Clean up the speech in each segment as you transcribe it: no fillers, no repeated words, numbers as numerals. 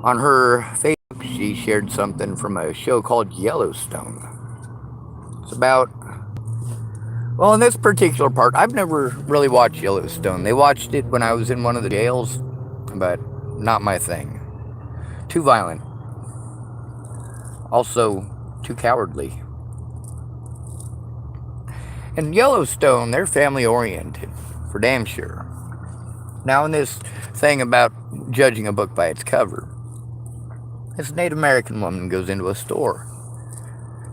On her Facebook, she shared something from a show called Yellowstone. It's about, well, in this particular part, I've never really watched Yellowstone. They watched it when I was in one of the jails, but not my thing. Too violent. Also, too cowardly. In Yellowstone, they're family oriented, for damn sure. Now, in this thing about judging a book by its cover, this Native American woman goes into a store.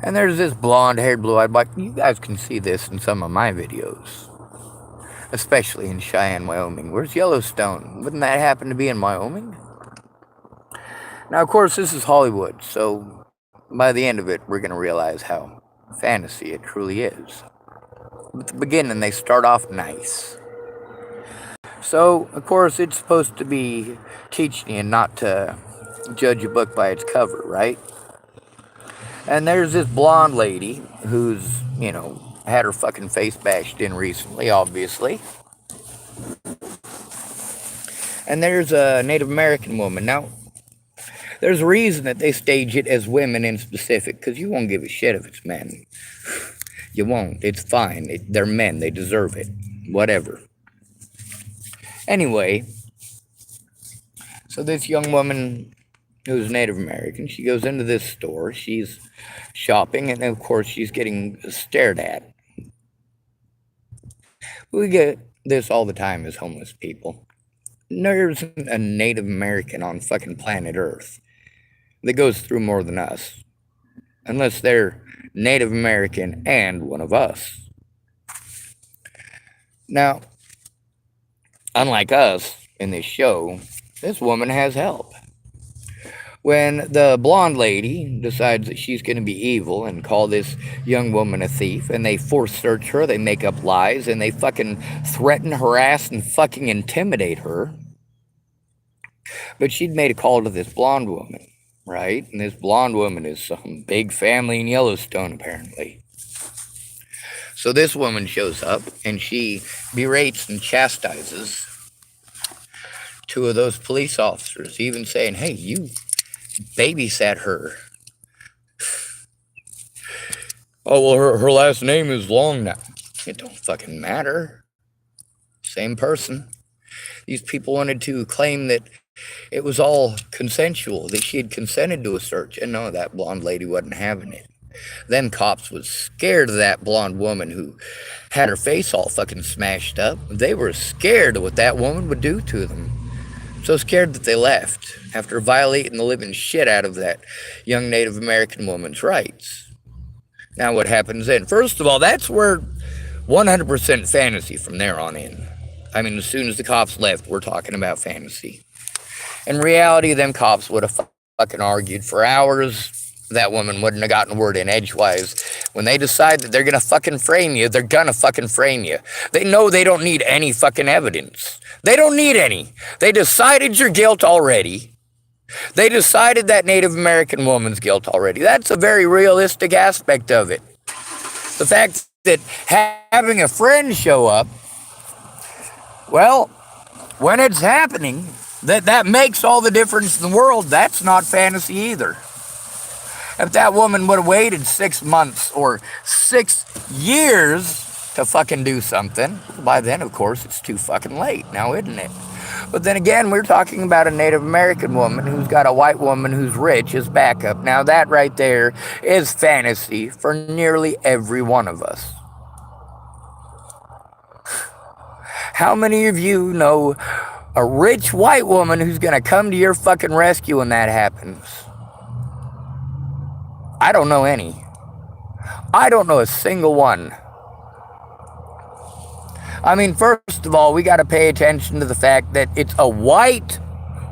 And there's this blonde haired, blue eyed, black. You guys can see this in some of my videos, especially in Cheyenne, Wyoming. Where's Yellowstone? Wouldn't that happen to be in Wyoming? Now, of course, this is Hollywood, so by the end of it, we're going to realize how fantasy it truly is. At the beginning, they start off nice. So, of course, it's supposed to be teaching you not to judge a book by its cover, right? And there's this blonde lady who's, had her fucking face bashed in recently, obviously. And there's a Native American woman. Now, there's a reason that they stage it as women in specific, because you won't give a shit if it's men. You won't. It's fine. They're men. They deserve it. Whatever. Anyway, so this young woman who's Native American, she goes into this store. She's shopping, and of course, she's getting stared at. We get this all the time as homeless people. There's a Native American on fucking planet Earth that goes through more than us. Unless they're Native American and one of us. Now, unlike us in this show, this woman has help. When the blonde lady decides that she's going to be evil and call this young woman a thief, and they force search her, they make up lies, and they fucking threaten, harass, and fucking intimidate her. But she'd made a call to this blonde woman, right? And this blonde woman is some big family in Yellowstone, apparently. So this woman shows up, and she berates and chastises two of those police officers, even saying, hey, you babysat her. Oh, well, her last name is long now. It don't fucking matter. Same person. These people wanted to claim that it was all consensual, that she had consented to a search. And no, that blonde lady wasn't having it. Them cops was scared of that blonde woman who had her face all fucking smashed up. They were scared of what that woman would do to them. So scared that they left after violating the living shit out of that young Native American woman's rights. Now what happens then? First of all, that's where 100% fantasy from there on in. I mean, as soon as the cops left, we're talking about fantasy. In reality, them cops would have fucking argued for hours. That woman wouldn't have gotten a word in edgewise. When they decide that they're gonna fucking frame you, they're gonna fucking frame you. They know they don't need any fucking evidence. They don't need any. They decided your guilt already. They decided that Native American woman's guilt already. That's a very realistic aspect of it. The fact that having a friend show up, well, when it's happening, that makes all the difference in the world. That's not fantasy either. If that woman would have waited 6 months or 6 years to fucking do something, by then, of course, it's too fucking late now, isn't it? But then again, we're talking about a Native American woman who's got a white woman who's rich as backup. Now, that right there is fantasy for nearly every one of us. How many of you know a rich white woman who's gonna come to your fucking rescue when that happens? I don't know any. I don't know a single one. I mean, first of all, we got to pay attention to the fact that it's a white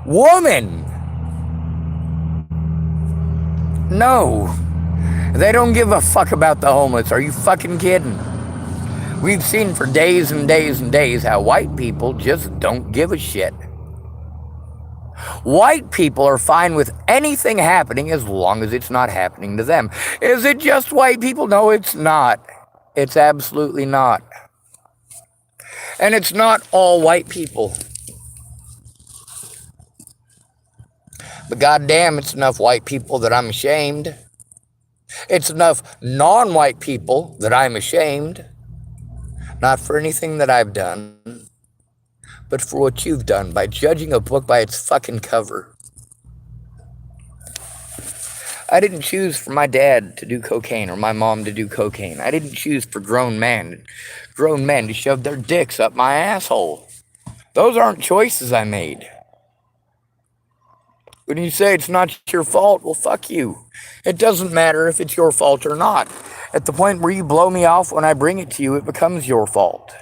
woman. No. They don't give a fuck about the homeless. Are you fucking kidding? We've seen for days and days and days how white people just don't give a shit. White people are fine with anything happening as long as it's not happening to them. Is it just white people? No, it's not. It's absolutely not. And it's not all white people. But goddamn, it's enough white people that I'm ashamed. It's enough non-white people that I'm ashamed. Not for anything that I've done, but for what you've done by judging a book by its fucking cover. I didn't choose for my dad to do cocaine or my mom to do cocaine. I didn't choose for grown men to shove their dicks up my asshole. Those aren't choices I made. When you say it's not your fault, well, fuck you. It doesn't matter if it's your fault or not. At the point where you blow me off when I bring it to you, it becomes your fault.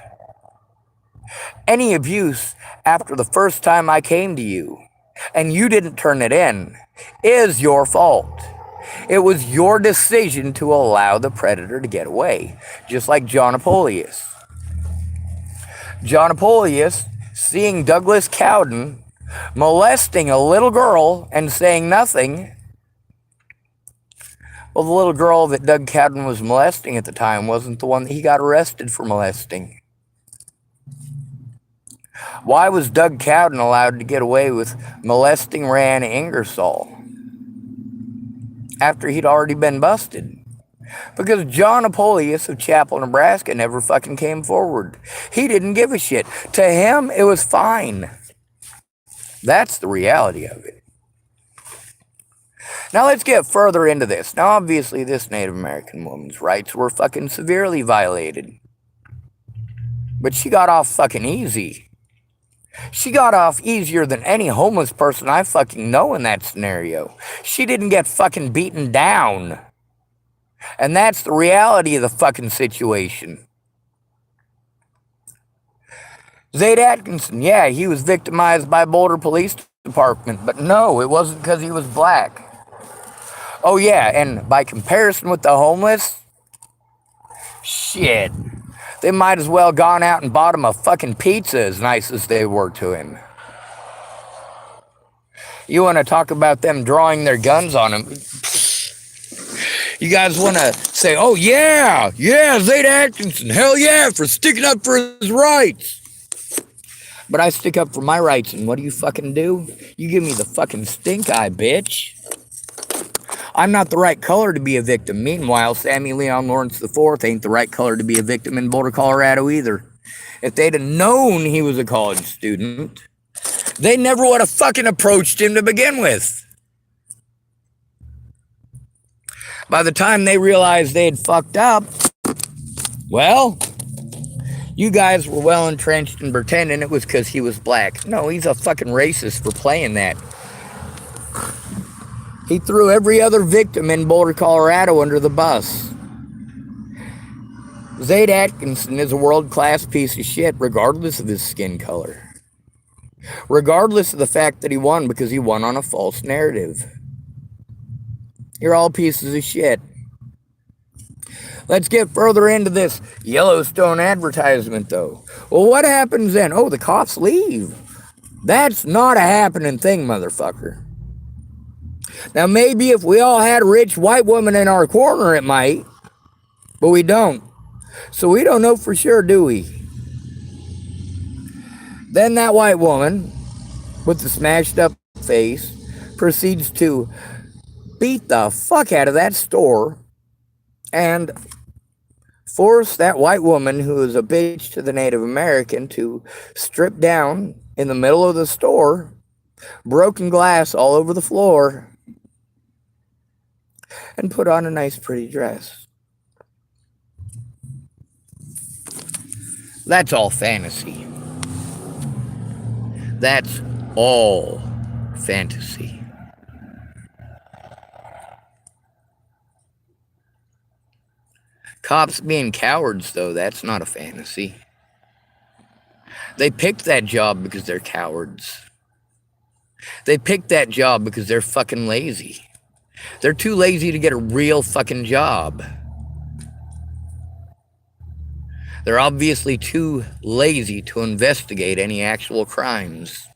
Any abuse after the first time I came to you, and you didn't turn it in, is your fault. It was your decision to allow the predator to get away, just like John Apoleus. John Apoleus, seeing Douglas Cowden molesting a little girl and saying nothing. Well, the little girl that Doug Cowden was molesting at the time wasn't the one that he got arrested for molesting. Why was Doug Cowden allowed to get away with molesting Ryan Ingersoll after he'd already been busted? Because John Apoleus of Chapel, Nebraska never fucking came forward. He didn't give a shit. To him, it was fine. That's the reality of it. Now let's get further into this. Now obviously this Native American woman's rights were fucking severely violated. But she got off fucking easy. She got off easier than any homeless person I fucking know in that scenario. She didn't get fucking beaten down. And that's the reality of the fucking situation. Zaid Atkinson, yeah, he was victimized by Boulder Police Department, but no, it wasn't because he was black. Oh yeah, and by comparison with the homeless, shit, they might as well gone out and bought him a fucking pizza as nice as they were to him. You want to talk about them drawing their guns on him? You guys want to say, oh yeah, Zaid Atkinson, hell yeah, for sticking up for his rights. But I stick up for my rights, and what do you fucking do? You give me the fucking stink eye, bitch. I'm not the right color to be a victim. Meanwhile, Sammy Leon Lawrence IV ain't the right color to be a victim in Boulder, Colorado either. If they'd have known he was a college student, they never would have fucking approached him to begin with. By the time they realized they had fucked up, well, you guys were well entrenched in pretending it was because he was black. No, he's a fucking racist for playing that. He threw every other victim in Boulder, Colorado under the bus. Zaid Atkinson is a world-class piece of shit regardless of his skin color. Regardless of the fact that he won because he won on a false narrative. You're all pieces of shit. Let's get further into this Yellowstone advertisement, though. Well, what happens then? Oh, the cops leave. That's not a happening thing, motherfucker. Now, maybe if we all had a rich white woman in our corner, it might. But we don't. So we don't know for sure, do we? Then that white woman, with the smashed up face, proceeds to beat the fuck out of that store and force that white woman, who is a bitch to the Native American, to strip down in the middle of the store, broken glass all over the floor, and put on a nice pretty dress. That's all fantasy. That's all fantasy. Cops being cowards, though, that's not a fantasy. They picked that job because they're cowards. They picked that job because they're fucking lazy. They're too lazy to get a real fucking job. They're obviously too lazy to investigate any actual crimes.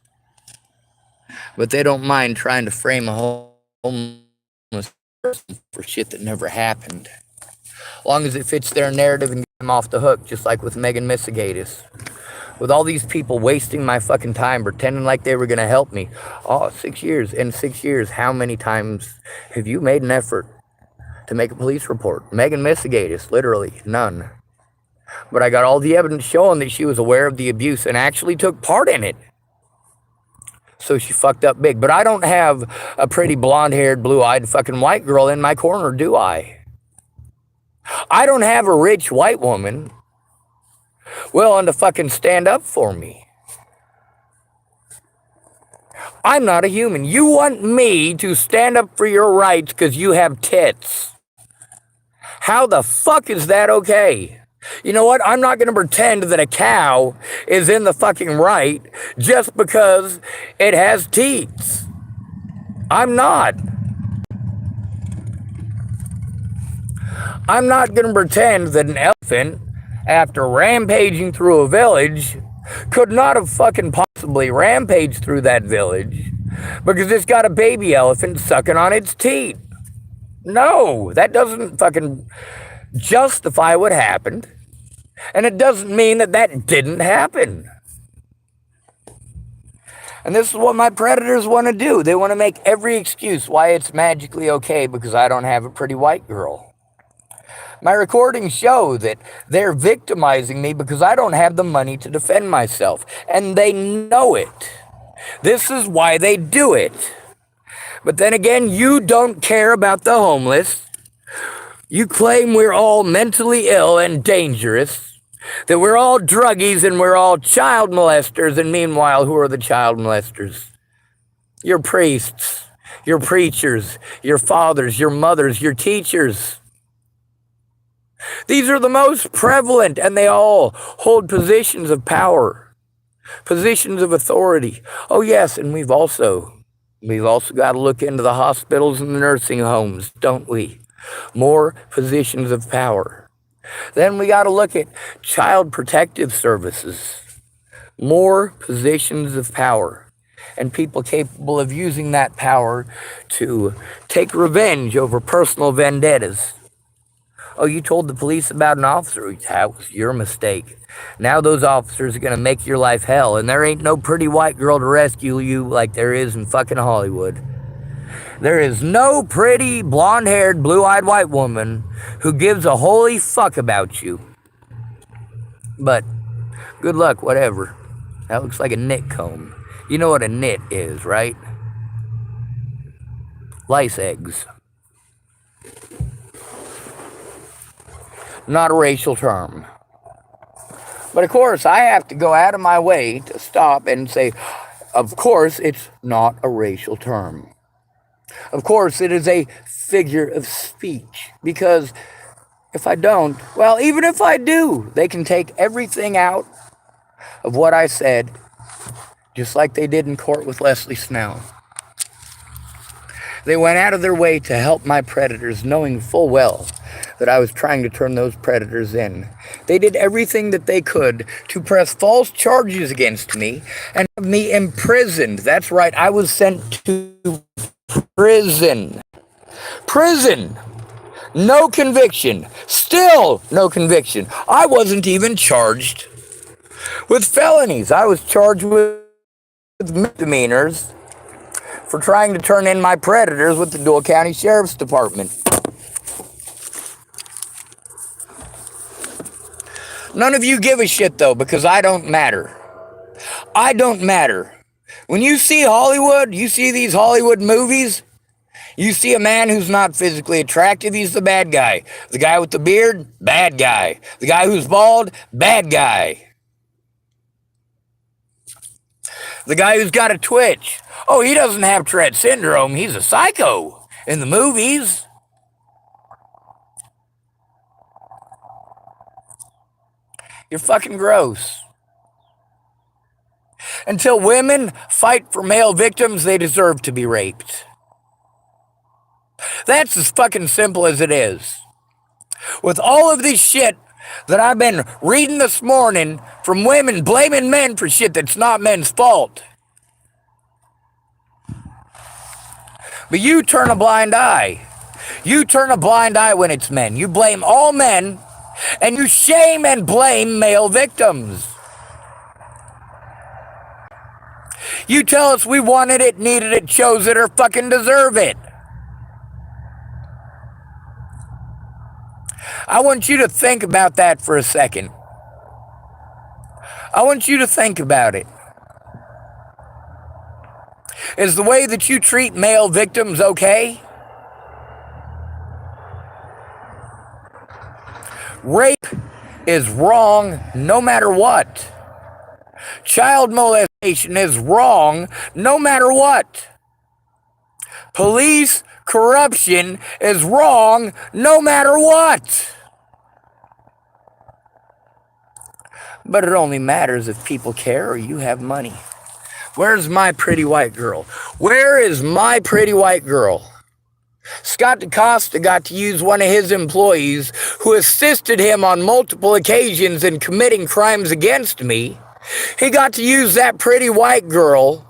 But they don't mind trying to frame a homeless person for shit that never happened. As long as it fits their narrative and get them off the hook, just like with Megan Missigatis. with all these people wasting my fucking time pretending like they were going to help me. Oh, 6 years. In 6 years, how many times have you made an effort to make a police report? Megan Misigatis, literally none. But I got all the evidence showing that she was aware of the abuse and actually took part in it. So she fucked up big. But I don't have a pretty blonde-haired, blue-eyed fucking white girl in my corner, do I? I don't have a rich white woman willing to fucking stand up for me. I'm not a human. You want me to stand up for your rights because you have tits. How the fuck is that okay? You know what? I'm not going to pretend that a cow is in the fucking right just because it has teats. I'm not. I'm not going to pretend that an elephant, after rampaging through a village, could not have fucking possibly rampaged through that village because it's got a baby elephant sucking on its teat. No, that doesn't fucking justify what happened. And it doesn't mean that that didn't happen. And this is what my predators want to do. They want to make every excuse why it's magically okay because I don't have a pretty white girl. My recordings show that they're victimizing me because I don't have the money to defend myself. And they know it. This is why they do it. But then again, you don't care about the homeless. You claim we're all mentally ill and dangerous, that we're all druggies and we're all child molesters, and meanwhile, who are the child molesters? Your priests, your preachers, your fathers, your mothers, your teachers. These are the most prevalent, and they all hold positions of power, positions of authority. Oh yes, and we've also got to look into the hospitals and the nursing homes, don't we? More positions of power. Then we got to look at child protective services. More positions of power. And people capable of using that power to take revenge over personal vendettas. Oh, you told the police about an officer. That was your mistake. Now those officers are going to make your life hell, and there ain't no pretty white girl to rescue you like there is in fucking Hollywood. There is no pretty, blonde-haired, blue-eyed white woman who gives a holy fuck about you. But good luck, whatever. That looks like a knit comb. You know what a knit is, right? Lice eggs. Not a racial term. But of course, I have to go out of my way to stop and say, of course, it's not a racial term. Of course, it is a figure of speech. Because if I don't, well, even if I do, they can take everything out of what I said, just like they did in court with Leslie Snell. They went out of their way to help my predators, knowing full well that I was trying to turn those predators in. They did everything that they could to press false charges against me and have me imprisoned. That's right, I was sent to prison. Prison! No conviction. Still no conviction. I wasn't even charged with felonies. I was charged with misdemeanors for trying to turn in my predators with the Dual County Sheriff's Department. None of you give a shit, though, because I don't matter. I don't matter. When you see Hollywood, you see these Hollywood movies, you see a man who's not physically attractive, he's the bad guy. The guy with the beard, bad guy. The guy who's bald, bad guy. The guy who's got a twitch, oh, he doesn't have Tourette syndrome, he's a psycho in the movies. You're fucking gross. Until women fight for male victims, they deserve to be raped. That's as fucking simple as it is. With all of this shit that I've been reading this morning from women blaming men for shit that's not men's fault. But you turn a blind eye. You turn a blind eye when it's men. You blame all men, and you shame and blame male victims. You tell us we wanted it, needed it, chose it, or fucking deserve it. I want you to think about that for a second. I want you to think about it. Is the way that you treat male victims okay? Rape is wrong no matter what. Child molestation is wrong no matter what. Police corruption is wrong no matter what. But it only matters if people care or you have money. Where's my pretty white girl? Where is my pretty white girl? Scott DaCosta got to use one of his employees who assisted him on multiple occasions in committing crimes against me. He got to use that pretty white girl.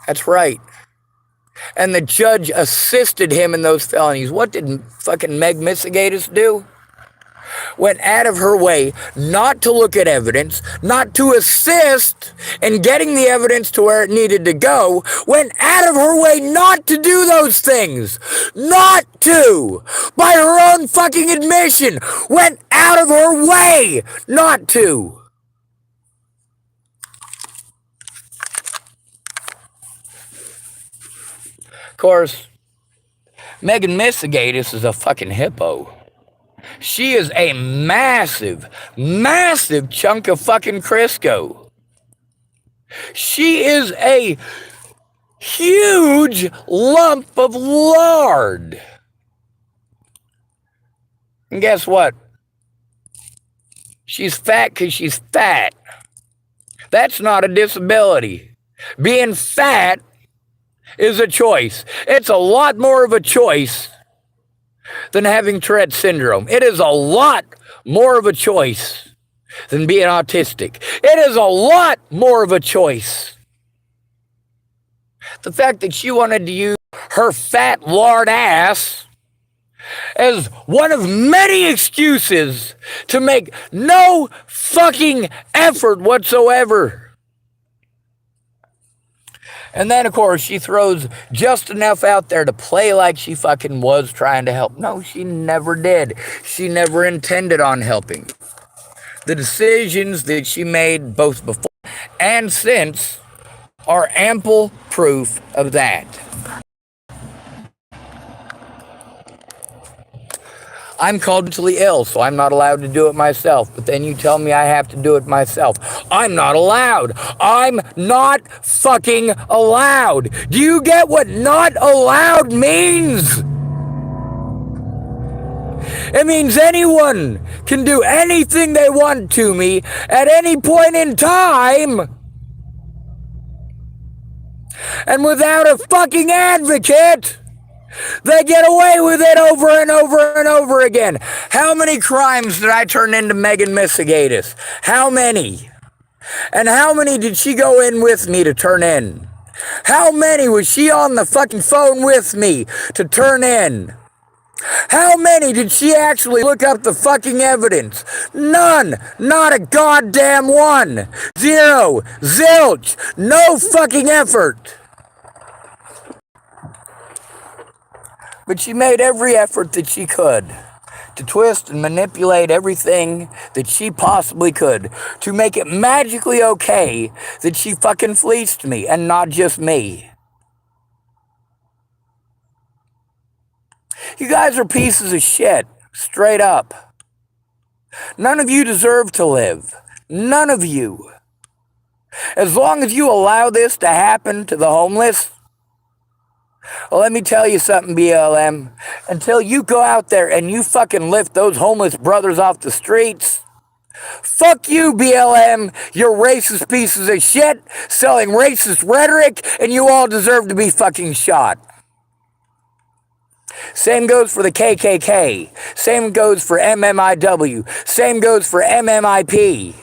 That's right. And the judge assisted him in those felonies. What did fucking Meg Misigatis do? Went out of her way not to look at evidence, not to assist in getting the evidence to where it needed to go, went out of her way not to do those things. Not to! By her own fucking admission, went out of her way not to. Of course, Megan Misigatis is a fucking hippo. She is a massive, massive chunk of fucking Crisco. She is a huge lump of lard. And guess what? She's fat because she's fat. That's not a disability. Being fat is a choice. It's a lot more of a choice than having Tourette syndrome. It is a lot more of a choice than being autistic. It is a lot more of a choice. The fact that she wanted to use her fat lard ass as one of many excuses to make no fucking effort whatsoever. And then, of course, she throws just enough out there to play like she fucking was trying to help. No, she never did. She never intended on helping. The decisions that she made both before and since are ample proof of that. I'm called mentally ill, so I'm not allowed to do it myself. But then you tell me I have to do it myself. I'm not allowed. I'm not fucking allowed. Do you get what not allowed means? It means anyone can do anything they want to me at any point in time. And without a fucking advocate, they get away with it over and over and over again. How many crimes did I turn into Megan Misigatis? How many? And how many did she go in with me to turn in? How many was she on the fucking phone with me to turn in? How many did she actually look up the fucking evidence? None. Not a goddamn one. Zero. Zilch. No fucking effort. But she made every effort that she could to twist and manipulate everything that she possibly could to make it magically okay that she fucking fleeced me, and not just me. You guys are pieces of shit, straight up. None of you deserve to live. None of you. As long as you allow this to happen to the homeless, well, let me tell you something, BLM. Until you go out there and you fucking lift those homeless brothers off the streets, fuck you, BLM. You're racist pieces of shit, selling racist rhetoric, and you all deserve to be fucking shot. Same goes for the KKK. Same goes for MMIW. Same goes for MMIP.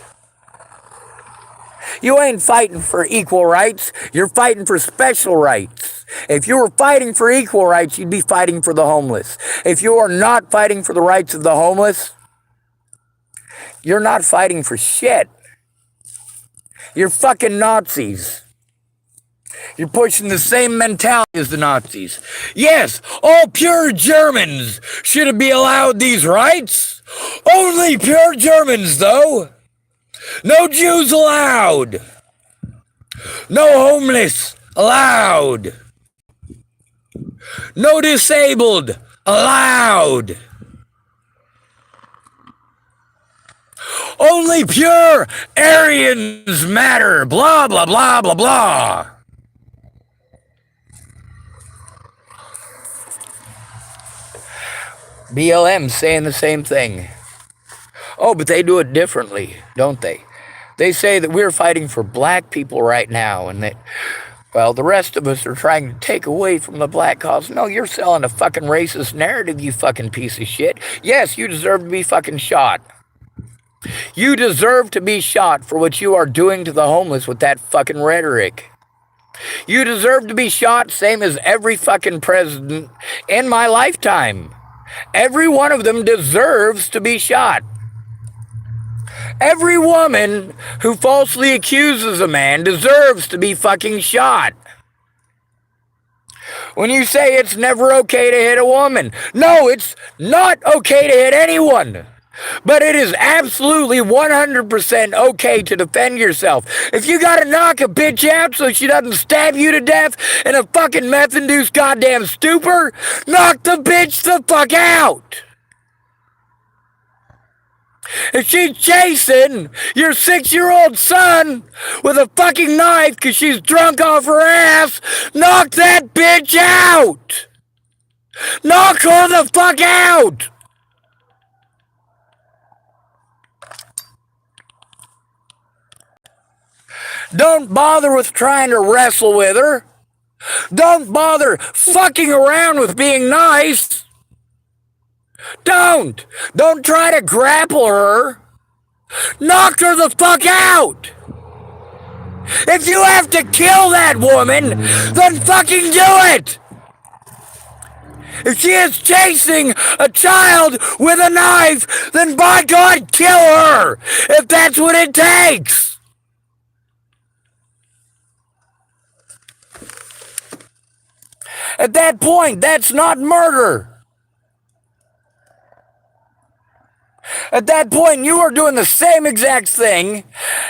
You ain't fighting for equal rights. You're fighting for special rights. If you were fighting for equal rights, you'd be fighting for the homeless. If you are not fighting for the rights of the homeless, you're not fighting for shit. You're fucking Nazis. You're pushing the same mentality as the Nazis. Yes, all pure Germans should be allowed these rights. Only pure Germans, though. No Jews allowed. No homeless allowed. No disabled allowed. Only pure Aryans matter. Blah, blah, blah, blah, blah. BLM saying the same thing. Oh, but they do it differently, don't they? They say that we're fighting for black people right now and that, well, the rest of us are trying to take away from the black cause. No, you're selling a fucking racist narrative, you fucking piece of shit. Yes, you deserve to be fucking shot. You deserve to be shot for what you are doing to the homeless with that fucking rhetoric. You deserve to be shot, same as every fucking president in my lifetime. Every one of them deserves to be shot. Every woman who falsely accuses a man deserves to be fucking shot. When you say it's never okay to hit a woman, no, it's not okay to hit anyone. But it is absolutely 100% okay to defend yourself. If you gotta knock a bitch out so she doesn't stab you to death in a fucking meth-induced goddamn stupor, knock the bitch the fuck out. If she's chasing your 6-year-old son with a fucking knife because she's drunk off her ass, knock that bitch out. Knock her the fuck out. Don't bother with trying to wrestle with her. Don't bother fucking around with being nice. Don't try to grapple her. Knock her the fuck out. If you have to kill that woman, then fucking do it. If she is chasing a child with a knife, then by God, kill her, if that's what it takes. At that point, that's not murder. At that point, you are doing the same exact thing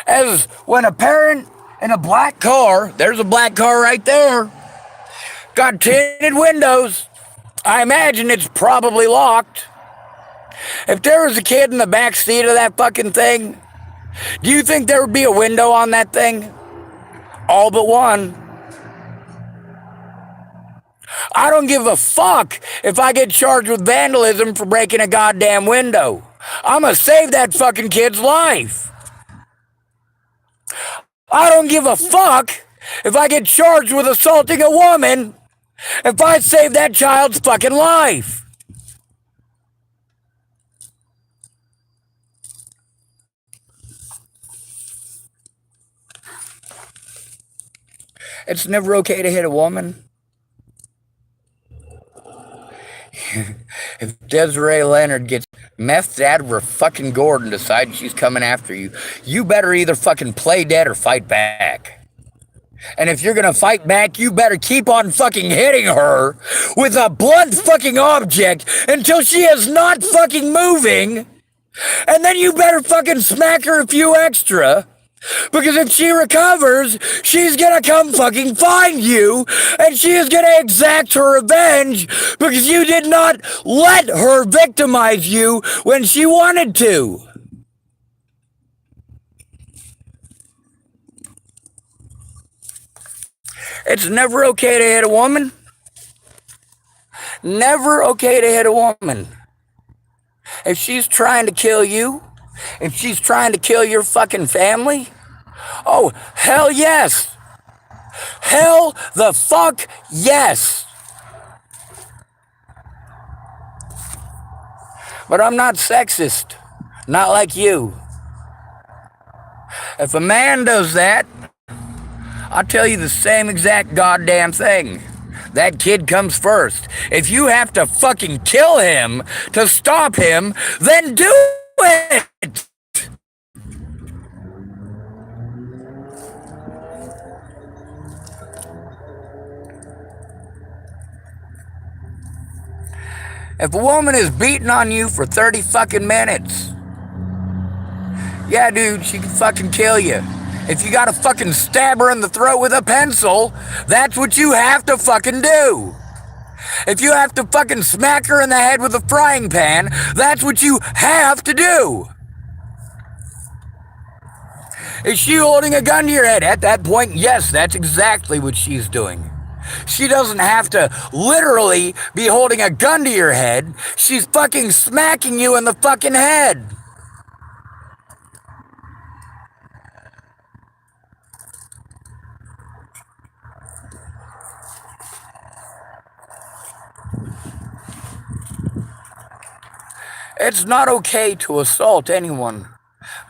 as when a parent in a black car, there's a black car right there, got tinted windows. I imagine it's probably locked. If there was a kid in the back seat of that fucking thing, do you think there would be a window on that thing? All but one. I don't give a fuck if I get charged with vandalism for breaking a goddamn window. I'm gonna save that fucking kid's life. I don't give a fuck if I get charged with assaulting a woman if I save that child's fucking life. It's never okay to hit a woman. If Desiree Leonard gets methed out of her fucking gourd and decides she's coming after you, you better either fucking play dead or fight back. And if you're gonna fight back, you better keep on fucking hitting her with a blunt fucking object until she is not fucking moving. And then you better fucking smack her a few extra. Because if she recovers, she's gonna come fucking find you, and she is gonna exact her revenge because you did not let her victimize you when she wanted to. It's never okay to hit a woman. Never okay to hit a woman. If she's trying to kill you, if she's trying to kill your fucking family, oh, hell yes. Hell the fuck yes. But I'm not sexist. Not like you. If a man does that, I'll tell you the same exact goddamn thing. That kid comes first. If you have to fucking kill him to stop him, then do it. If a woman is beating on you for 30 fucking minutes, yeah, dude, she can fucking kill you. If you gotta fucking stab her in the throat with a pencil, that's what you have to fucking do. If you have to fucking smack her in the head with a frying pan, that's what you have to do. Is she holding a gun to your head? At that point, yes, that's exactly what she's doing. She doesn't have to literally be holding a gun to your head. She's fucking smacking you in the fucking head. It's not okay to assault anyone,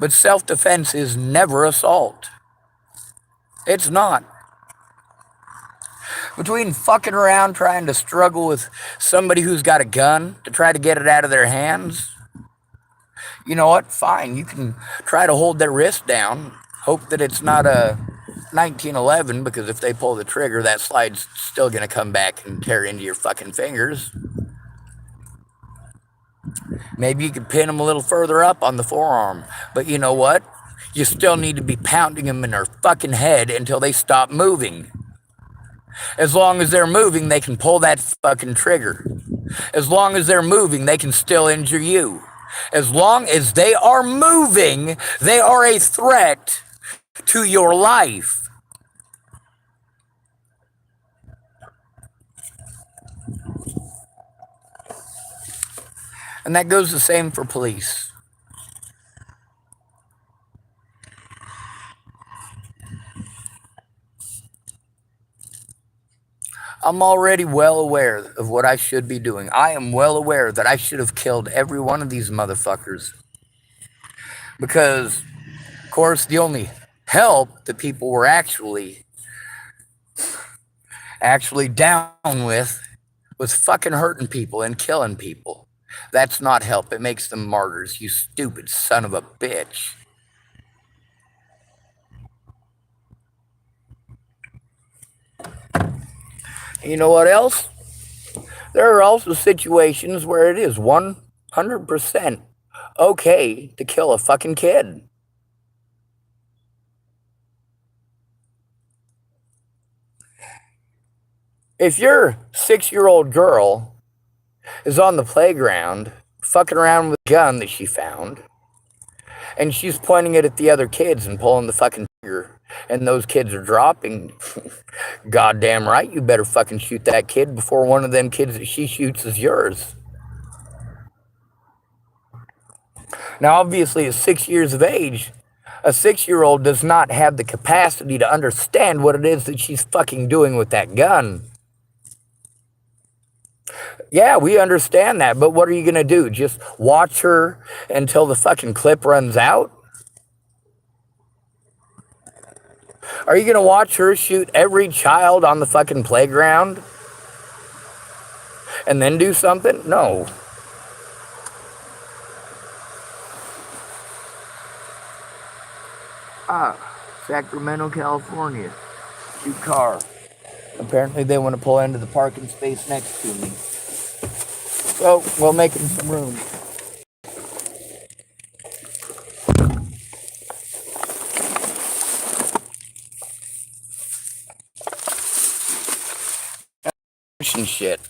but self-defense is never assault. It's not. Between fucking around trying to struggle with somebody who's got a gun to try to get it out of their hands, you know what? Fine, you can try to hold their wrist down. Hope that it's not a 1911, because if they pull the trigger, that slide's still gonna come back and tear into your fucking fingers. Maybe you could pin them a little further up on the forearm. But you know what? You still need to be pounding them in their fucking head until they stop moving. As long as they're moving, they can pull that fucking trigger. As long as they're moving, they can still injure you. As long as they are moving, they are a threat to your life. And that goes the same for police. I'm already well aware of what I should be doing. I am well aware that I should have killed every one of these motherfuckers. Because, of course, the only help that people were actually down with was fucking hurting people and killing people. That's not help. It makes them martyrs, you stupid son of a bitch. You know what else? There are also situations where it is 100% okay to kill a fucking kid. If your 6-year-old girl is on the playground fucking around with a gun that she found, and she's pointing it at the other kids and pulling the fucking trigger, and those kids are dropping, goddamn right, you better fucking shoot that kid before one of them kids that she shoots is yours. Now, obviously, at 6 years of age, a 6-year-old does not have the capacity to understand what it is that she's fucking doing with that gun. Yeah, we understand that, but what are you going to do? Just watch her until the fucking clip runs out? Are you going to watch her shoot every child on the fucking playground and then do something? No. Sacramento, California. Shoot car. Apparently they want to pull into the parking space next to me. So, we'll make them some room. Shit.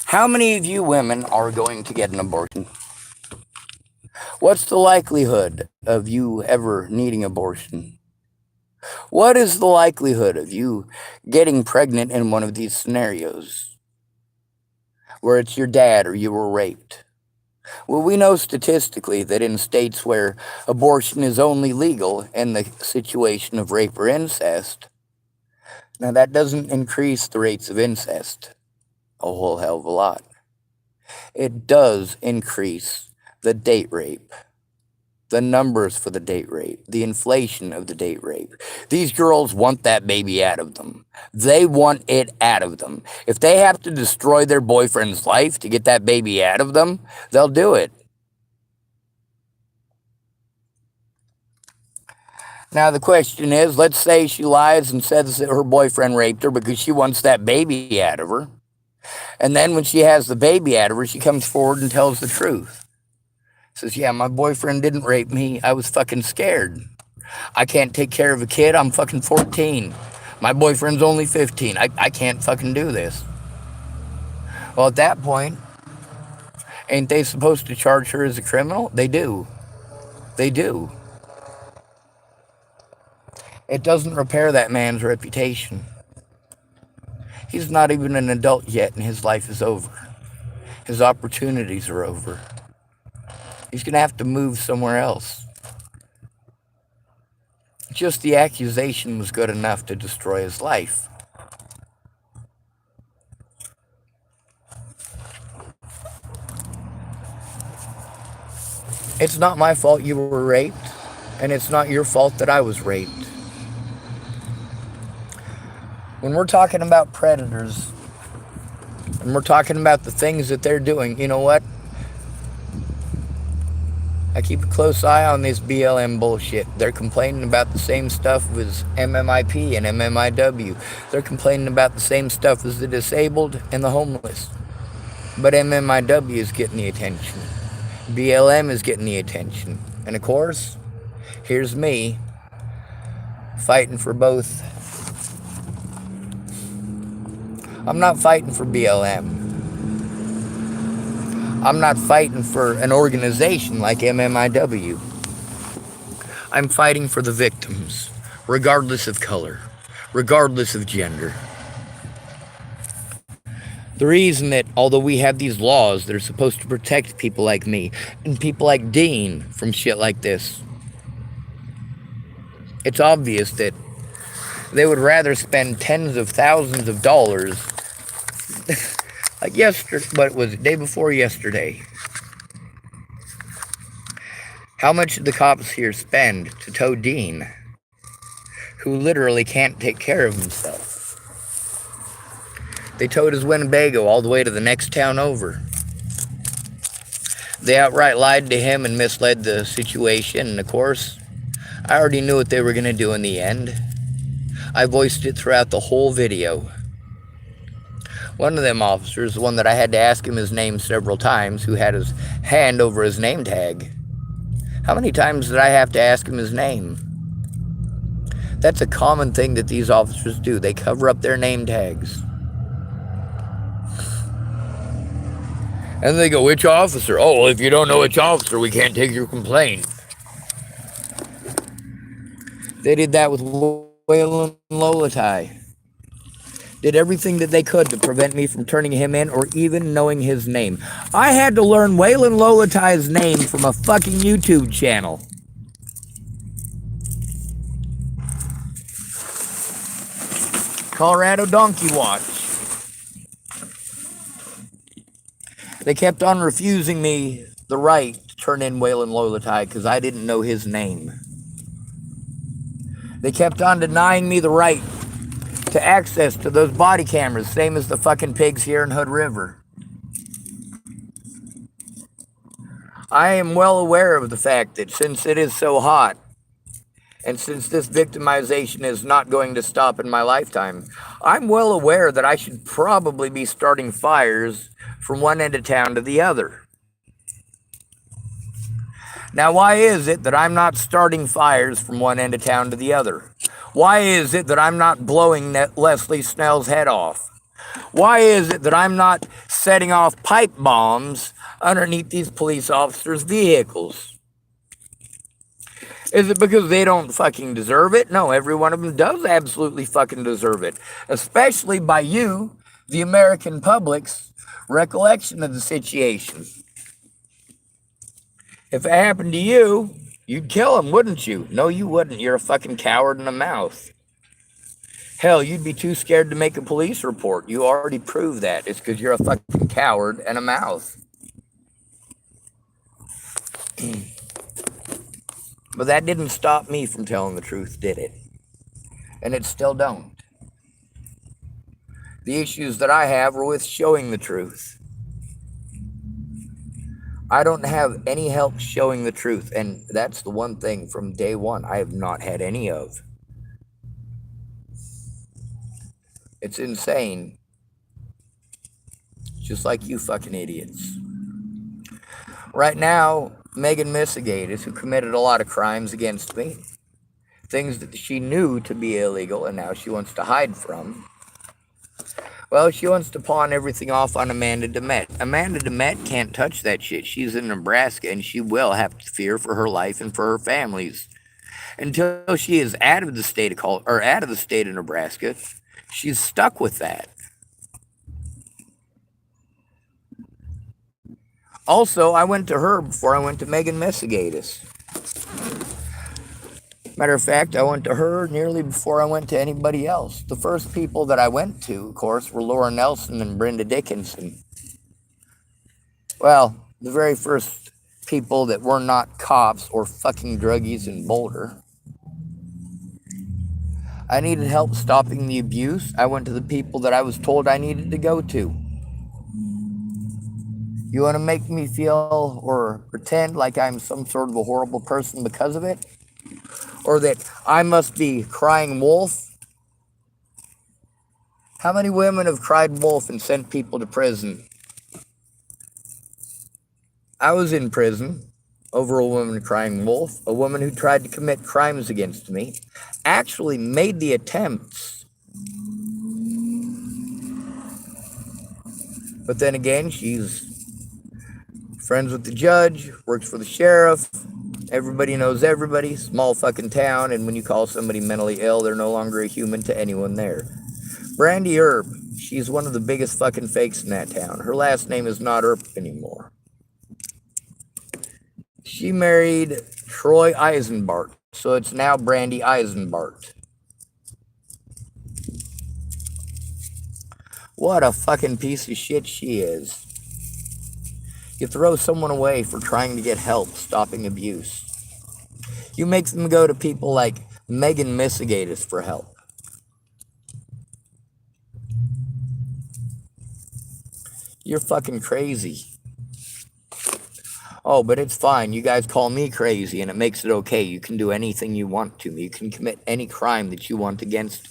How many of you women are going to get an abortion? What's the likelihood of you ever needing abortion? What is the likelihood of you getting pregnant in one of these scenarios where it's your dad or you were raped? Well, we know statistically that in states where abortion is only legal in the situation of rape or incest, now that doesn't increase the rates of incest a whole hell of a lot. It does increase the date rape, the numbers for the date rape, the inflation of the date rape. These girls want that baby out of them. They want it out of them. If they have to destroy their boyfriend's life to get that baby out of them, they'll do it. Now the question is, let's say she lies and says that her boyfriend raped her because she wants that baby out of her. And then when she has the baby out of her, she comes forward and tells the truth. Says, yeah, my boyfriend didn't rape me. I was fucking scared. I can't take care of a kid. I'm fucking 14. My boyfriend's only 15. I can't fucking do this. Well, at that point, ain't they supposed to charge her as a criminal? They do. They do. It doesn't repair that man's reputation. He's not even an adult yet, and his life is over. His opportunities are over. He's going to have to move somewhere else. Just the accusation was good enough to destroy his life. It's not my fault you were raped, and it's not your fault that I was raped. When we're talking about predators, and we're talking about the things that they're doing, you know what? I keep a close eye on this BLM bullshit. They're complaining about the same stuff as MMIP and MMIW. They're complaining about the same stuff as the disabled and the homeless. But MMIW is getting the attention. BLM is getting the attention. And of course, here's me fighting for both. I'm not fighting for BLM. I'm not fighting for an organization like MMIW. I'm fighting for the victims, regardless of color, regardless of gender. The reason that, although we have these laws that are supposed to protect people like me and people like Dean from shit like this, it's obvious that they would rather spend tens of thousands of dollars, like yesterday, what was it, day before yesterday. How much did the cops here spend to tow Dean, who literally can't take care of himself? They towed his Winnebago all the way to the next town over. They outright lied to him and misled the situation, and of course, I already knew what they were going to do in the end. I voiced it throughout the whole video. One of them officers, the one that I had to ask him his name several times, who had his hand over his name tag. How many times did I have to ask him his name? That's a common thing that these officers do. They cover up their name tags. And they go, which officer? Oh, well, if you don't know which officer, we can't take your complaint. They did that with Waylon Lolatai. Did everything that they could to prevent me from turning him in or even knowing his name. I had to learn Waylon Lolatai's name from a fucking YouTube channel. Colorado Donkey Watch. They kept on refusing me the right to turn in Waylon Lolatai because I didn't know his name. They kept on denying me the right to access to those body cameras, same as the fucking pigs here in Hood River. I am well aware of the fact that since it is so hot, and since this victimization is not going to stop in my lifetime, I'm well aware that I should probably be starting fires from one end of town to the other. Now, why is it that I'm not starting fires from one end of town to the other? Why is it that I'm not blowing Leslie Snell's head off? Why is it that I'm not setting off pipe bombs underneath these police officers' vehicles? Is it because they don't fucking deserve it? No, every one of them does absolutely fucking deserve it. Especially by you, the American public's recollection of the situation. If it happened to you, you'd kill him, wouldn't you? No, you wouldn't. You're a fucking coward and a mouth. Hell, you'd be too scared to make a police report. You already proved that. It's because you're a fucking coward and a mouth. But that didn't stop me from telling the truth, did it? And it still don't. The issues that I have are with showing the truth. I don't have any help showing the truth, and that's the one thing from day one I have not had any of. It's insane. just like you fucking idiots. Right now, Megan Misigatis, who committed a lot of crimes against me, things that she knew to be illegal and now she wants to hide from. Well, she wants to pawn everything off on Amanda DeMette. Amanda DeMette can't touch that shit. She's in Nebraska and she will have to fear for her life and for her family's. Until she is out of the state of Nebraska, she's stuck with that. Also, I went to her before I went to Megan Misigatis. Matter of fact, I went to her nearly before I went to anybody else. The first people that I went to, of course, were Laura Nelson and Brenda Dickinson. Well, the very first people that were not cops or fucking druggies in Boulder. I needed help stopping the abuse. I went to the people that I was told I needed to go to. You want to make me feel or pretend like I'm some sort of a horrible person because of it? Or that I must be crying wolf? How many women have cried wolf and sent people to prison? I was in prison over a woman crying wolf, a woman who tried to commit crimes against me, actually made the attempts. But then again, she's friends with the judge, works for the sheriff, everybody knows everybody, small fucking town, and when you call somebody mentally ill, they're no longer a human to anyone there. Brandy Earp, she's one of the biggest fucking fakes in that town. Her last name is not Earp anymore. She married Troy Eisenbart, so it's now Brandy Eisenbart. What a fucking piece of shit she is. You throw someone away for trying to get help stopping abuse. You make them go to people like Megan Misigatis for help. You're fucking crazy. Oh, but it's fine. You guys call me crazy and it makes it okay. You can do anything you want to me. You can commit any crime that you want against me.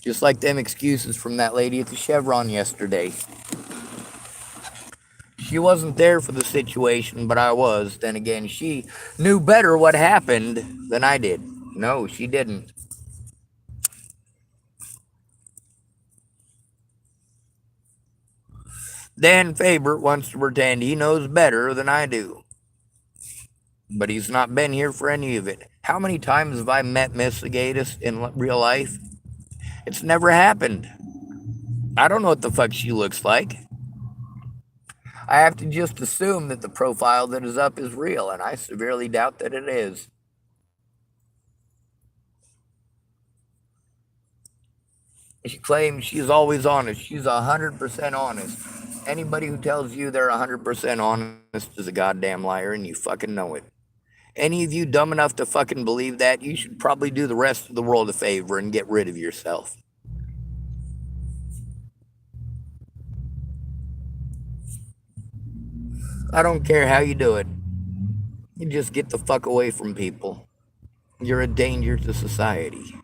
Just like them excuses from that lady at the Chevron yesterday. She wasn't there for the situation, but I was. Then again, she knew better what happened than I did. No, she didn't. Dan Faber wants to pretend he knows better than I do. But he's not been here for any of it. How many times have I met Miss Agatis in real life? It's never happened. I don't know what the fuck she looks like. I have to just assume that the profile that is up is real, and I severely doubt that it is. She claims she's always honest. She's 100% honest. Anybody who tells you they're 100% honest is a goddamn liar, and you fucking know it. Any of you dumb enough to fucking believe that, you should probably do the rest of the world a favor and get rid of yourself. I don't care how you do it. You just get the fuck away from people. You're a danger to society.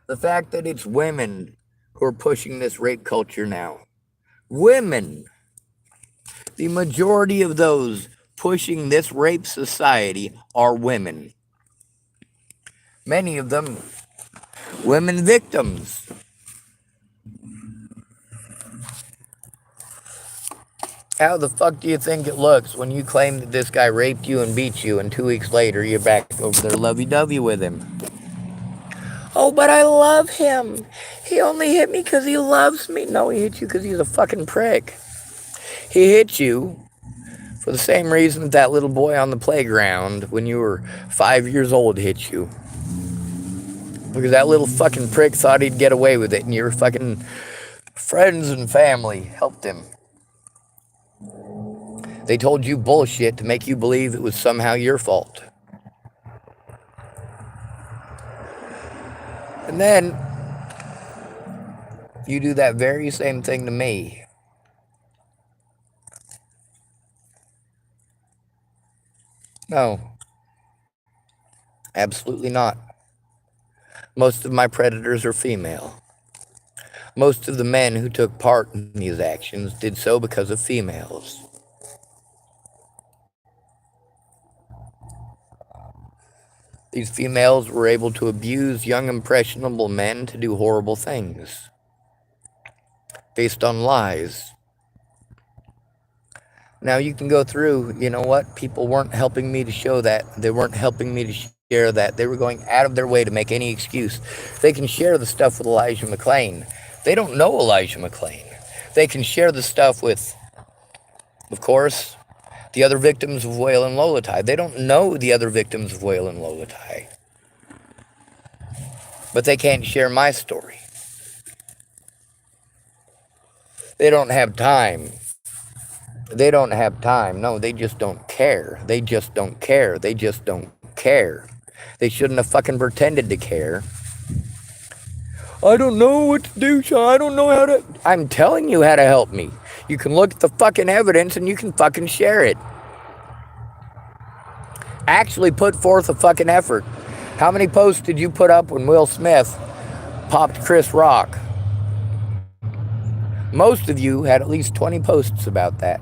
The fact that it's women who are pushing this rape culture now. Women. The majority of those pushing this rape society are women. Many of them women victims. How the fuck do you think it looks when you claim that this guy raped you and beat you and 2 weeks later you're back over there lovey-dovey with him? Oh, but I love him. He only hit me because he loves me. No, he hit you because he's a fucking prick. He hit you for the same reason that that little boy on the playground when you were 5 years old hit you. Because that little fucking prick thought he'd get away with it and your fucking friends and family helped him. They told you bullshit to make you believe it was somehow your fault. And then you do that very same thing to me. No. Absolutely not. Most of my predators are female. Most of the men who took part in these actions did so because of females. These females were able to abuse young, impressionable men to do horrible things based on lies. Now you can go through, you know what? People weren't helping me to show that. They weren't helping me to share that. They were going out of their way to make any excuse. They can share the stuff with Elijah McClain. They don't know Elijah McClain. They can share the stuff with, of course, the other victims of Whale and Lolatai. They don't know the other victims of Whale and Lolatai. But they can't share my story. They don't have time. They don't have time. No, they just don't care. They just don't care. They just don't care. They shouldn't have fucking pretended to care. I don't know what to do, Sean. I don't know how to... I'm telling you how to help me. You can look at the fucking evidence and you can fucking share it. Actually put forth a fucking effort. How many posts did you put up when Will Smith popped Chris Rock? Most of you had at least 20 posts about that.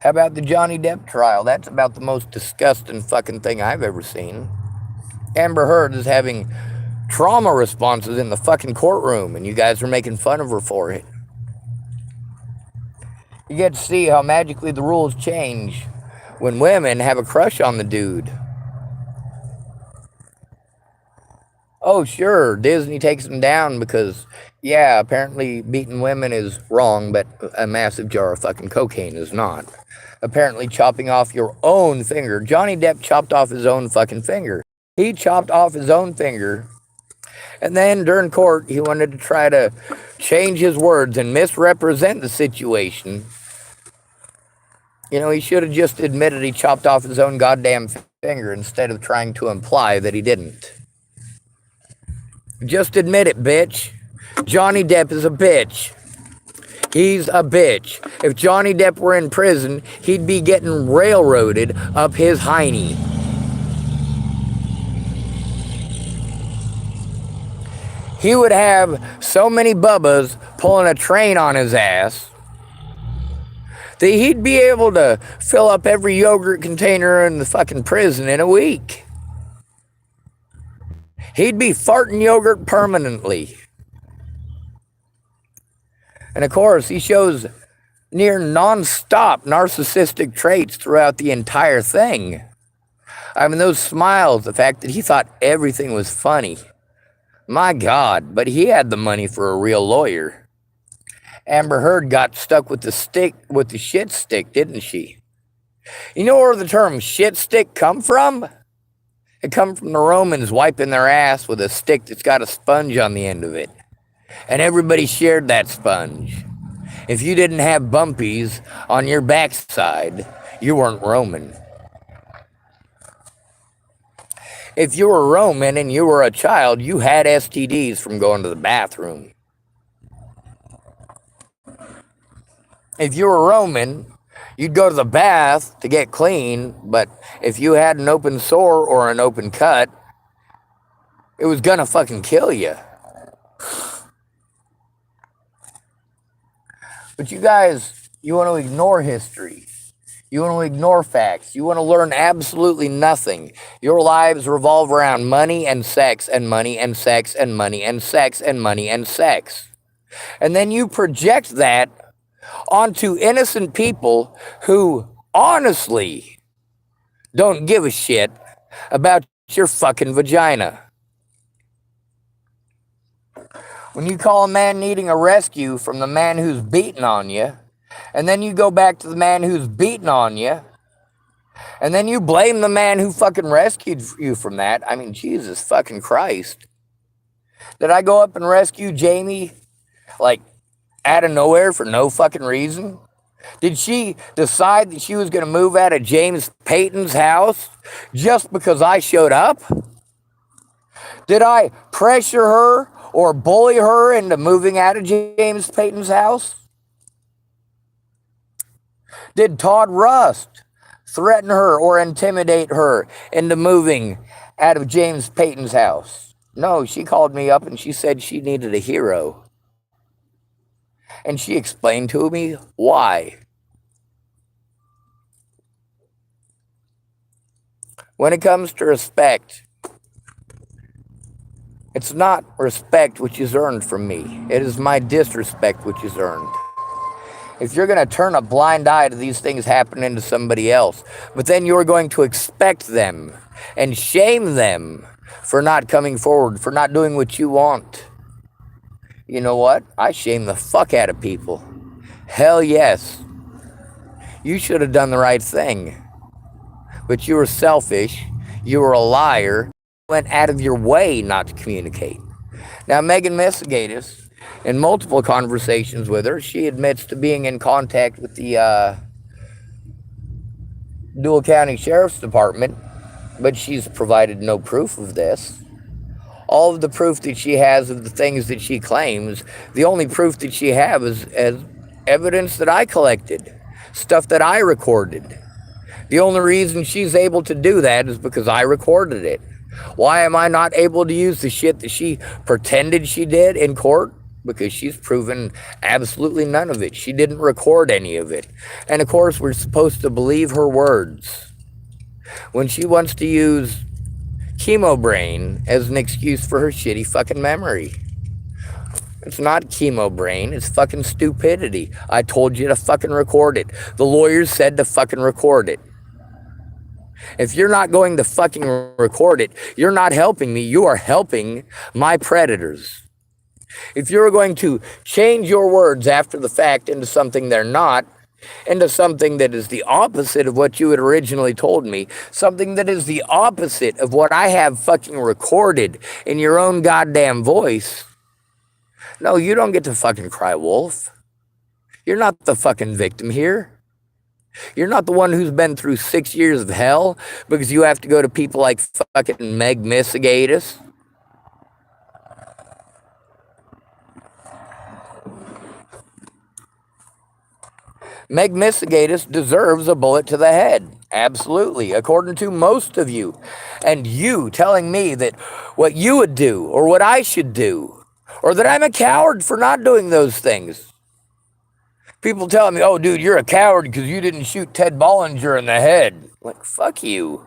How about the Johnny Depp trial? That's about the most disgusting fucking thing I've ever seen. Amber Heard is having trauma responses in the fucking courtroom, and you guys are making fun of her for it. You get to see how magically the rules change when women have a crush on the dude. Oh, sure, Disney takes them down because, yeah, apparently beating women is wrong, but a massive jar of fucking cocaine is not. Apparently chopping off your own finger. Johnny Depp chopped off his own fucking finger. He chopped off his own finger, and then during court, he wanted to try to change his words and misrepresent the situation. You know, he should have just admitted he chopped off his own goddamn finger instead of trying to imply that he didn't. Just admit it, bitch. Johnny Depp is a bitch. He's a bitch. If Johnny Depp were in prison, he'd be getting railroaded up his hiney. He would have so many bubbas pulling a train on his ass that he'd be able to fill up every yogurt container in the fucking prison in a week. He'd be farting yogurt permanently. And of course, he shows near non-stop narcissistic traits throughout the entire thing. I mean, those smiles, the fact that he thought everything was funny. My God, but he had the money for a real lawyer. Amber Heard got stuck with the shit stick, didn't she? You know where the term shit stick come from? It come from the Romans wiping their ass with a stick that's got a sponge on the end of it. And everybody shared that sponge. If you didn't have bumpies on your backside, you weren't Roman. If you were Roman and you were a child, you had STDs from going to the bathroom. If you were Roman, you'd go to the bath to get clean, but if you had an open sore or an open cut, it was gonna fucking kill you. But you guys, you want to ignore history. You want to ignore facts. You want to learn absolutely nothing. Your lives revolve around money and sex and money and sex and money and sex and money and sex. And then you project that onto innocent people who honestly don't give a shit about your fucking vagina. When you call a man needing a rescue from the man who's beating on you, and then you go back to the man who's beating on you, and then you blame the man who fucking rescued you from that. I mean, Jesus fucking Christ. Did I go up and rescue Jamie, like, out of nowhere for no fucking reason? Did she decide that she was going to move out of James Payton's house just because I showed up? Did I pressure her or bully her into moving out of James Payton's house? Did Todd Rust threaten her or intimidate her into moving out of James Payton's house. No, she called me up and she said she needed a hero. And she explained to me why. When it comes to respect, it's not respect which is earned from me. It is my disrespect which is earned. If you're going to turn a blind eye to these things happening to somebody else, but then you're going to expect them and shame them for not coming forward, for not doing what you want, you know what? I shame the fuck out of people. Hell yes. You should have done the right thing. But you were selfish. You were a liar. You went out of your way not to communicate. Now, Megan Messigatis, in multiple conversations with her, she admits to being in contact with the Dual County Sheriff's Department, but she's provided no proof of this. All of the proof that she has of the things that she claims, the only proof that she has is evidence that I collected, stuff that I recorded. The only reason she's able to do that is because I recorded it. Why am I not able to use the shit that she pretended she did in court? Because she's proven absolutely none of it. She didn't record any of it. And of course, we're supposed to believe her words. When she wants to use chemo brain as an excuse for her shitty fucking memory. It's not chemo brain, it's fucking stupidity. I told you to fucking record it. The lawyers said to fucking record it. If you're not going to fucking record it, you're not helping me. You are helping my predators. If you're going to change your words after the fact into something they're not, into something that is the opposite of what you had originally told me, something that is the opposite of what I have fucking recorded in your own goddamn voice, no, you don't get to fucking cry wolf. You're not the fucking victim here. You're not the one who's been through 6 years of hell because you have to go to people like fucking Meg Messigatis. Meg Messigatis deserves a bullet to the head. Absolutely, according to most of you. And you telling me that what you would do or what I should do, or that I'm a coward for not doing those things. People telling me, oh, dude, you're a coward because you didn't shoot Ted Bollinger in the head. Like, fuck you.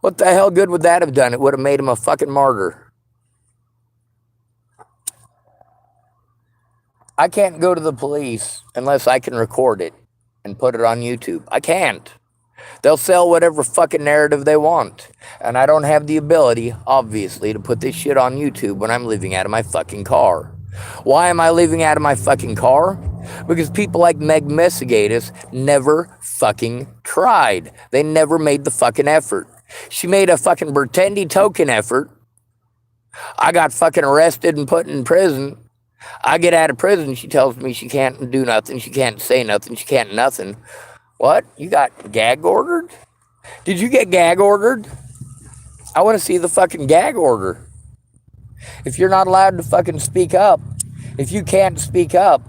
What the hell good would that have done? It would have made him a fucking martyr. I can't go to the police unless I can record it and put it on YouTube. I can't. They'll sell whatever fucking narrative they want. And I don't have the ability, obviously, to put this shit on YouTube when I'm living out of my fucking car. Why am I living out of my fucking car? Because people like Meg Messigatis never fucking tried. They never made the fucking effort. She made a fucking pretendy token effort. I got fucking arrested and put in prison. I get out of prison, she tells me she can't do nothing, she can't say nothing, she can't nothing. What? You got gag ordered? Did you get gag ordered? I want to see the fucking gag order. If you're not allowed to fucking speak up, if you can't speak up,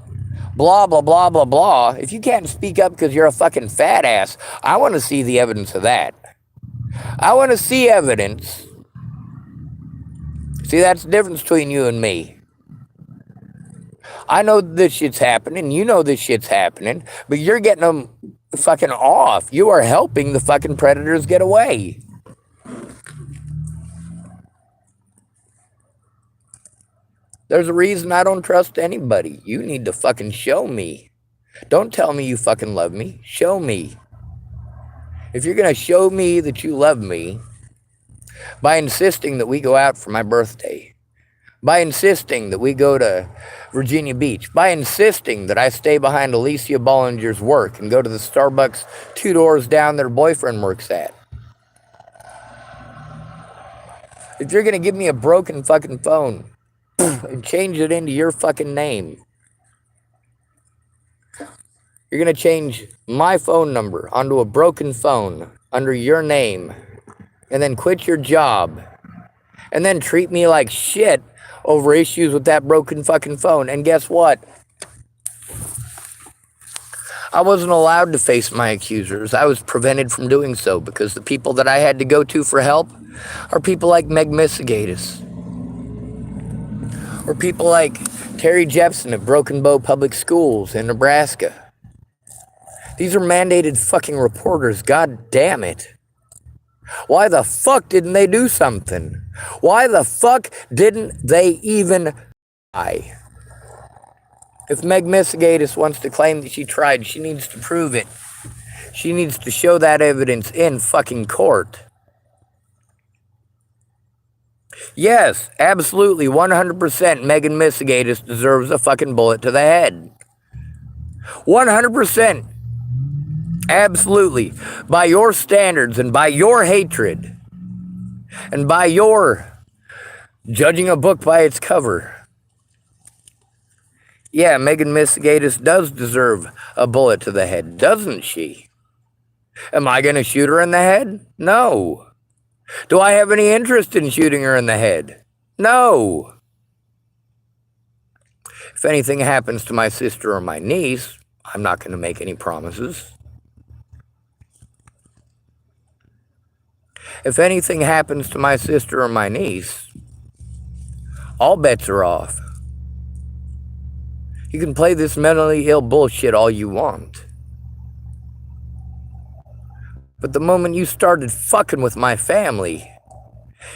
blah, blah, blah, blah, blah, if you can't speak up because you're a fucking fat ass, I want to see the evidence of that. I want to see evidence. See, that's the difference between you and me. I know this shit's happening, you know this shit's happening, but you're getting them fucking off. You are helping the fucking predators get away. There's a reason I don't trust anybody. You need to fucking show me. Don't tell me you fucking love me. Show me. If you're going to show me that you love me by insisting that we go out for my birthday, by insisting that we go to Virginia Beach, by insisting that I stay behind Alicia Bollinger's work and go to the Starbucks 2 doors down that her boyfriend works at. If you're going to give me a broken fucking phone and change it into your fucking name, you're going to change my phone number onto a broken phone under your name and then quit your job and then treat me like shit over issues with that broken fucking phone. And guess what? I wasn't allowed to face my accusers. I was prevented from doing so because the people that I had to go to for help are people like Meg Missigatis, or people like Terry Jepson of Broken Bow Public Schools in Nebraska. These are mandated fucking reporters, god damn it. Why the fuck didn't they do something? Why the fuck didn't they even try? If Meg Missigatis wants to claim that she tried, she needs to prove it. She needs to show that evidence in fucking court. Yes, absolutely, 100% Megan Missigatis deserves a fucking bullet to the head. 100%. Absolutely. By your standards and by your hatred and by your judging a book by its cover. Yeah, Megan Missigatis does deserve a bullet to the head, doesn't she? Am I going to shoot her in the head? No. Do I have any interest in shooting her in the head? No. If anything happens to my sister or my niece, I'm not going to make any promises. If anything happens to my sister or my niece, all bets are off. You can play this mentally ill bullshit all you want. But the moment you started fucking with my family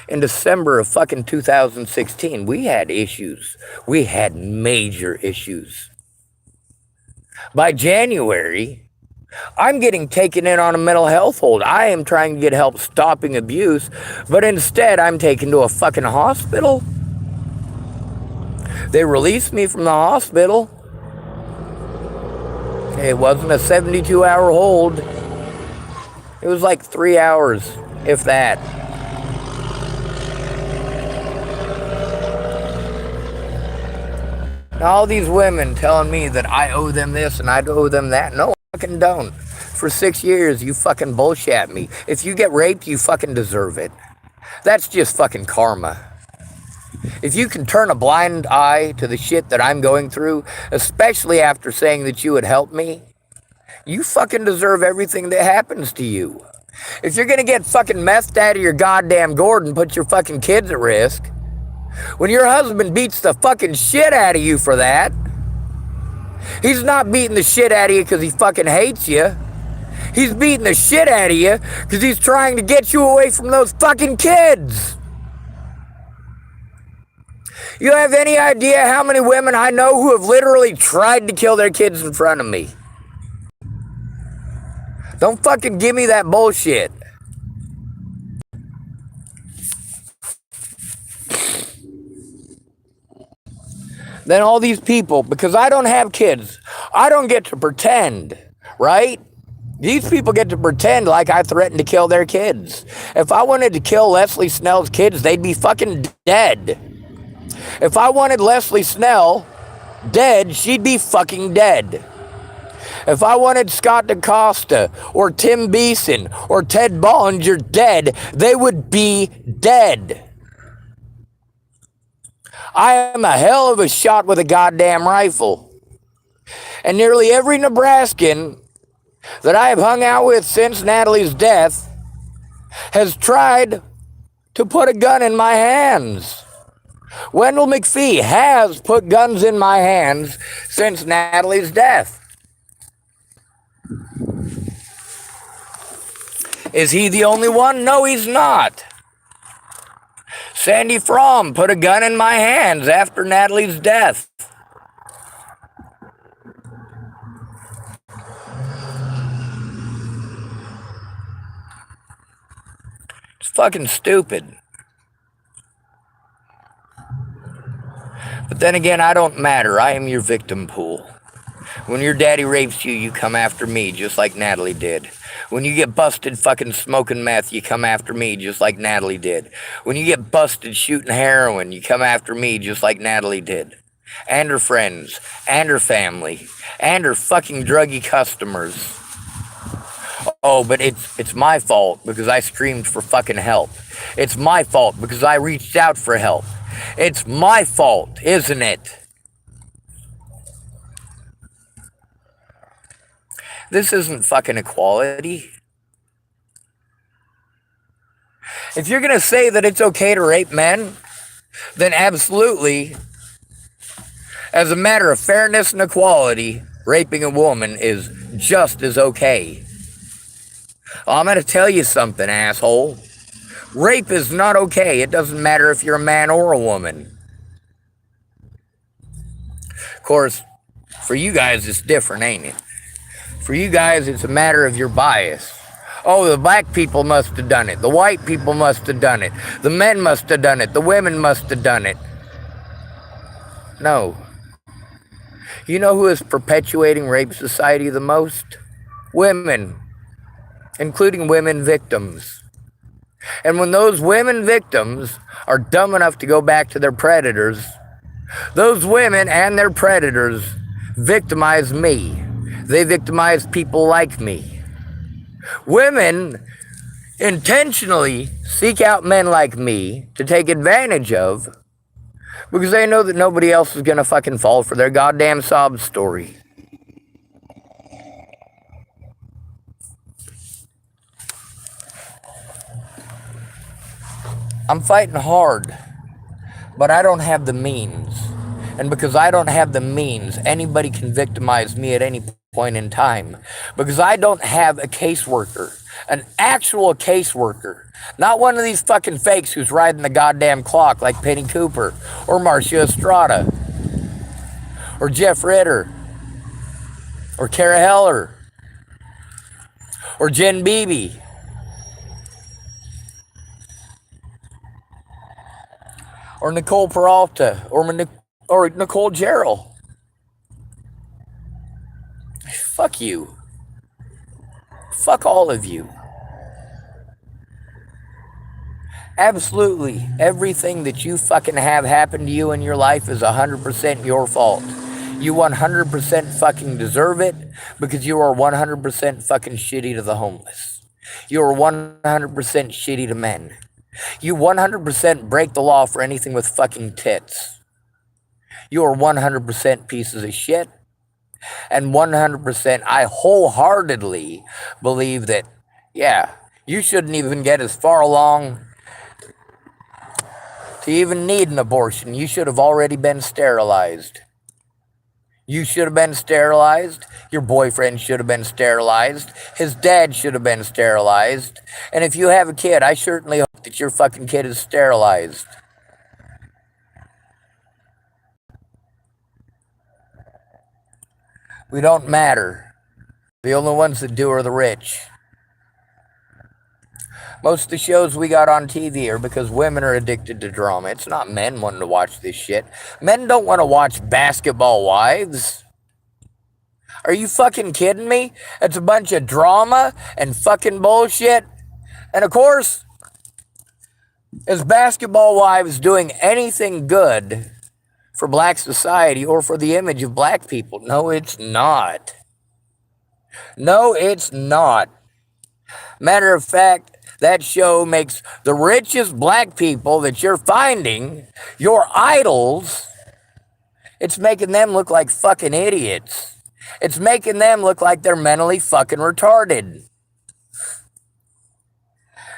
in December of fucking 2016, we had issues. We had major issues. By January, I'm getting taken in on a mental health hold. I am trying to get help stopping abuse, but instead I'm taken to a fucking hospital. They released me from the hospital. It wasn't a 72-hour hold. It was like 3 hours, if that. Now, all these women telling me that I owe them this and I owe them that. No, I fucking don't. For 6 years, you fucking bullshit me. If you get raped, you fucking deserve it. That's just fucking karma. If you can turn a blind eye to the shit that I'm going through, especially after saying that you would help me, you fucking deserve everything that happens to you. If you're gonna get fucking methed out of your goddamn gourd and put your fucking kids at risk, when your husband beats the fucking shit out of you for that, he's not beating the shit out of you because he fucking hates you. He's beating the shit out of you because he's trying to get you away from those fucking kids. You have any idea how many women I know who have literally tried to kill their kids in front of me? Don't fucking give me that bullshit. Then all these people, because I don't have kids, I don't get to pretend, right? These people get to pretend like I threatened to kill their kids. If I wanted to kill Leslie Snell's kids, they'd be fucking dead. If I wanted Leslie Snell dead, she'd be fucking dead. If I wanted Scott DaCosta or Tim Beeson or Ted Bollinger dead, they would be dead. I am a hell of a shot with a goddamn rifle. And nearly every Nebraskan that I have hung out with since Natalie's death has tried to put a gun in my hands. Wendell McPhee has put guns in my hands since Natalie's death. Is he the only one? No, he's not. Sandy Fromm put a gun in my hands after Natalie's death. It's fucking stupid. But then again, I don't matter. I am your victim pool. When your daddy rapes you, you come after me, just like Natalie did. When you get busted fucking smoking meth, you come after me, just like Natalie did. When you get busted shooting heroin, you come after me, just like Natalie did. And her friends, and her family, and her fucking druggy customers. Oh, but it's my fault because I screamed for fucking help. It's my fault because I reached out for help. It's my fault, isn't it? This isn't fucking equality. If you're going to say that it's okay to rape men, then absolutely, as a matter of fairness and equality, raping a woman is just as okay. Well, I'm going to tell you something, asshole. Rape is not okay. It doesn't matter if you're a man or a woman. Of course, for you guys, it's different, ain't it? For you guys, it's a matter of your bias. Oh, the black people must have done it. The white people must have done it. The men must have done it. The women must have done it. No. You know who is perpetuating rape society the most? Women. Including women victims. And when those women victims are dumb enough to go back to their predators, those women and their predators victimize me. They victimize people like me. Women intentionally seek out men like me to take advantage of because they know that nobody else is going to fucking fall for their goddamn sob story. I'm fighting hard, but I don't have the means. And because I don't have the means, anybody can victimize me at any point in time. Because I don't have a caseworker, an actual caseworker. Not one of these fucking fakes who's riding the goddamn clock like Penny Cooper, or Marcia Estrada, or Jeff Ritter, or Kara Heller, or Jen Beebe. Or Nicole Peralta, or Nicole Jarrell. Fuck you. Fuck all of you. Absolutely, everything that you fucking have happen to you in your life is 100% your fault. You 100% fucking deserve it because you are 100% fucking shitty to the homeless. You are 100% shitty to men. You 100% break the law for anything with fucking tits. You are 100% pieces of shit. And 100%, I wholeheartedly believe that, yeah, you shouldn't even get as far along to even need an abortion. You should have already been sterilized. You should have been sterilized. Your boyfriend should have been sterilized. His dad should have been sterilized. And if you have a kid, I certainly hope that your fucking kid is sterilized. We don't matter. The only ones that do are the rich. Most of the shows we got on TV are because women are addicted to drama. It's not men wanting to watch this shit. Men don't want to watch Basketball Wives. Are you fucking kidding me? It's a bunch of drama and fucking bullshit. And of course, is Basketball Wives doing anything good for black society or for the image of black people? No, it's not. No, it's not. Matter of fact, that show makes the richest black people that you're finding your idols. It's making them look like fucking idiots. It's making them look like they're mentally fucking retarded.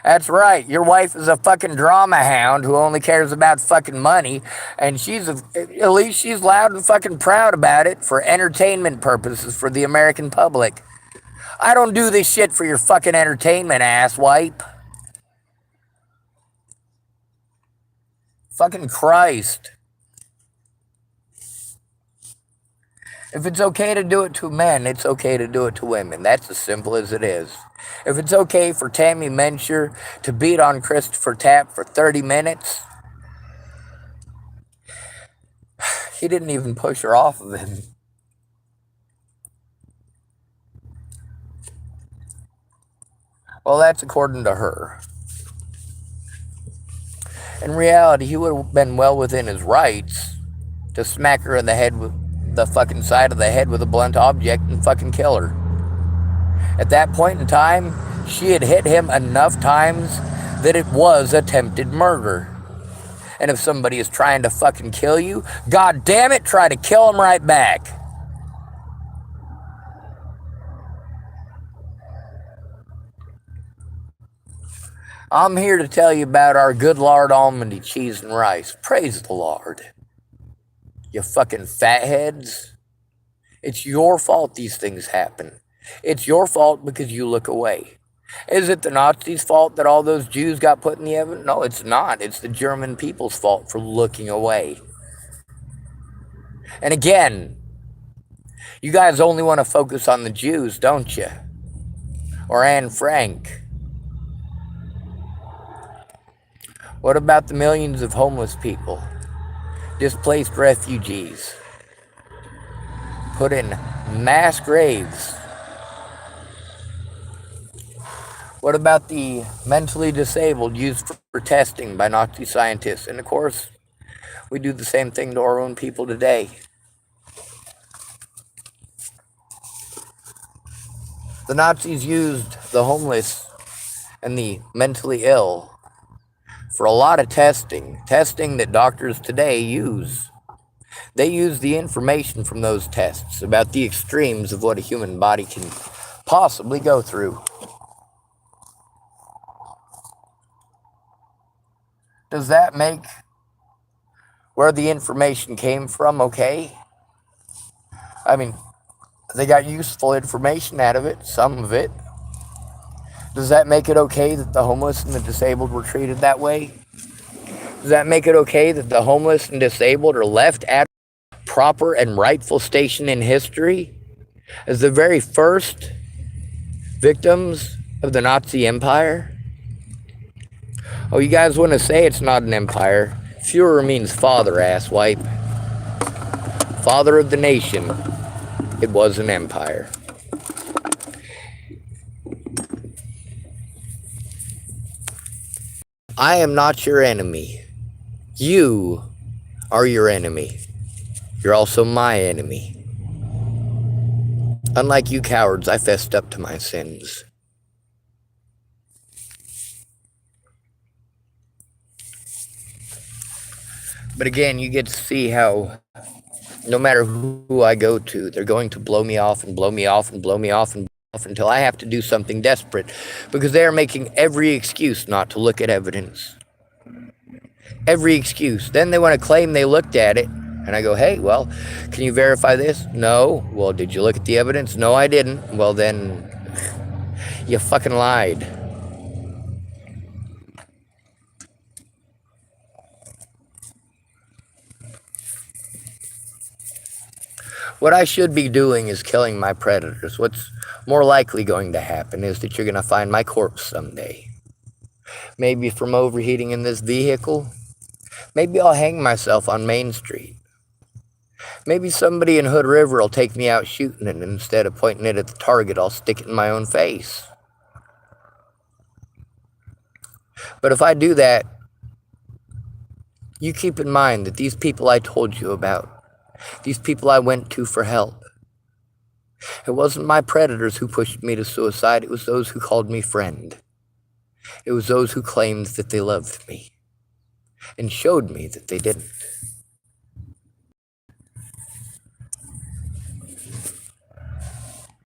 That's right. Your wife is a fucking drama hound who only cares about fucking money, and at least she's loud and fucking proud about it for entertainment purposes for the American public. I don't do this shit for your fucking entertainment, asswipe. Fucking Christ. If it's okay to do it to men, it's okay to do it to women. That's as simple as it is. If it's okay for Tammy Mencher to beat on Christopher Tapp for 30 minutes, he didn't even push her off of him. Well, that's according to her. In reality, he would have been well within his rights to smack her in the head with the fucking side of the head with a blunt object and fucking kill her. At that point in time, she had hit him enough times that it was attempted murder. And if somebody is trying to fucking kill you, god damn it, try to kill him right back. I'm here to tell you about our good Lord Almond cheese and rice. Praise the Lord. You fucking fatheads. It's your fault these things happen. It's your fault because you look away. Is it the Nazis' fault that all those Jews got put in the oven? No, it's not. It's the German people's fault for looking away. And again, you guys only want to focus on the Jews, don't you? Or Anne Frank. What about the millions of homeless people, displaced refugees, put in mass graves? What about the mentally disabled used for testing by Nazi scientists? And of course, we do the same thing to our own people today. The Nazis used the homeless and the mentally ill for a lot of testing that doctors today use. They use the information from those tests about the extremes of what a human body can possibly go through. Does that make where the information came from okay? I mean, they got useful information out of it, some of it. Does that make it okay that the homeless and the disabled were treated that way? Does that make it okay that the homeless and disabled are left at a proper and rightful station in history as the very first victims of the Nazi Empire? Oh, you guys want to say it's not an empire? Führer means father, asswipe. Father of the nation. It was an empire. I am not your enemy. You are your enemy. You're also my enemy. Unlike you cowards, I fessed up to my sins. But again, you get to see how no matter who I go to, they're going to blow me off and blow me off and blow me off and blow me off until I have to do something desperate because they are making every excuse not to look at evidence. Every excuse. Then they want to claim they looked at it. And I go, hey, well, can you verify this? No. Well, did you look at the evidence? No, I didn't. Well, then you fucking lied. What I should be doing is killing my predators. What's more likely going to happen is that you're going to find my corpse someday. Maybe from overheating in this vehicle. Maybe I'll hang myself on Main Street. Maybe somebody in Hood River will take me out shooting it, and instead of pointing it at the target, I'll stick it in my own face. But if I do that, you keep in mind that these people I told you about, these people I went to for help, it wasn't my predators who pushed me to suicide, it was those who called me friend. It was those who claimed that they loved me and showed me that they didn't.